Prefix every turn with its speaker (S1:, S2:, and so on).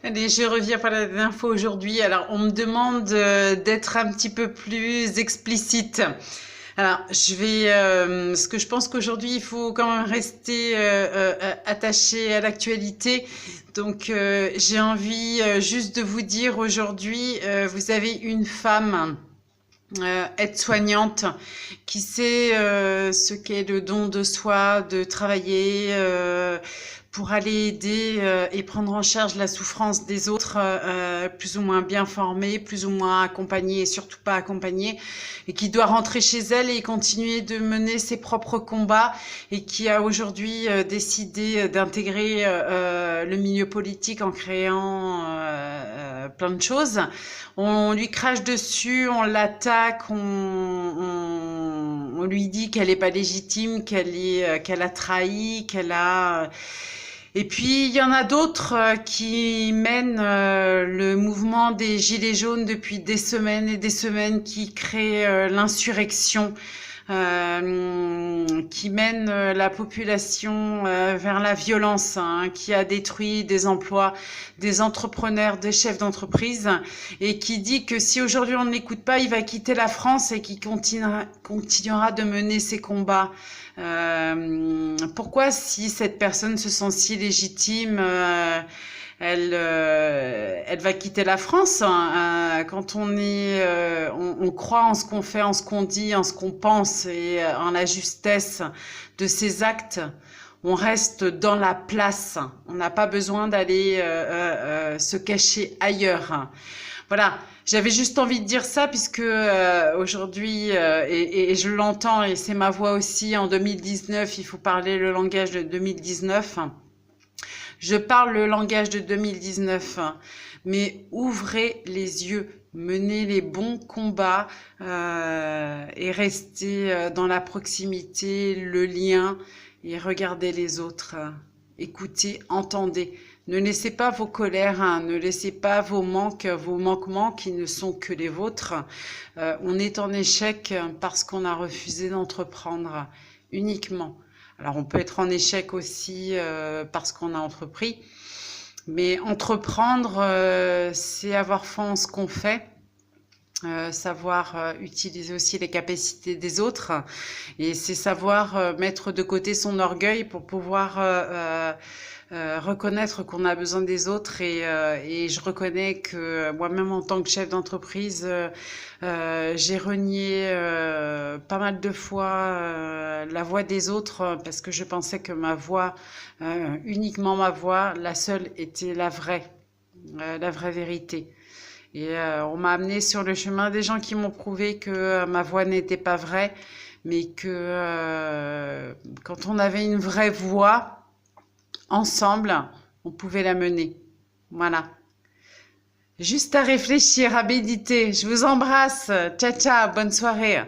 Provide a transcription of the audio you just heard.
S1: Allez, je reviens pour la dernière fois aujourd'hui. Alors, on me demande d'être un petit peu plus explicite. Alors, parce que je pense qu'aujourd'hui, il faut quand même rester attaché à l'actualité. Donc, j'ai envie juste de vous dire aujourd'hui, vous avez une femme aide-soignante qui sait ce qu'est le don de soi, de travailler pour aller aider et prendre en charge la souffrance des autres, plus ou moins bien formés, plus ou moins accompagnés et surtout pas accompagnés, et qui doit rentrer chez elle et continuer de mener ses propres combats, et qui a aujourd'hui décidé d'intégrer le milieu politique en créant plein de choses. On lui crache dessus, on l'attaque, on lui dit qu'elle n'est pas légitime, qu'elle a trahi, qu'elle a... Et puis, il y en a d'autres qui mènent le mouvement des Gilets jaunes depuis des semaines et des semaines, qui créent l'insurrection, qui mène la population vers la violence, hein, qui a détruit des emplois, des entrepreneurs, des chefs d'entreprise, et qui dit que si aujourd'hui on ne l'écoute pas, il va quitter la France et qui continuera de mener ses combats. Pourquoi, si cette personne se sent si légitime, elle va quitter la France, hein, quand on croit en ce qu'on fait, en ce qu'on dit, en ce qu'on pense et en la justesse de ses actes. On reste dans la place. On n'a pas besoin d'aller se cacher ailleurs. Voilà, j'avais juste envie de dire ça puisque aujourd'hui, et je l'entends, et c'est ma voix aussi, en 2019, il faut parler le langage de 2019. Je parle le langage de 2019, mais ouvrez les yeux, menez les bons combats et restez dans la proximité, le lien, et regardez les autres. Écoutez, entendez. Ne laissez pas vos colères, hein, ne laissez pas vos manquements qui ne sont que les vôtres. On est en échec parce qu'on a refusé d'entreprendre uniquement. Alors, on peut être en échec aussi parce qu'on a entrepris. Mais entreprendre, c'est avoir foi en ce qu'on fait. Savoir utiliser aussi les capacités des autres, et c'est savoir mettre de côté son orgueil pour pouvoir reconnaître qu'on a besoin des autres, et je reconnais que moi-même en tant que chef d'entreprise, j'ai renié pas mal de fois la voix des autres parce que je pensais que ma voix, uniquement ma voix, la seule, était la vraie vérité. Et on m'a amené sur le chemin des gens qui m'ont prouvé que ma voix n'était pas vraie, mais que quand on avait une vraie voix, ensemble, on pouvait la mener. Voilà. Juste à réfléchir, à méditer. Je vous embrasse. Ciao, ciao. Bonne soirée.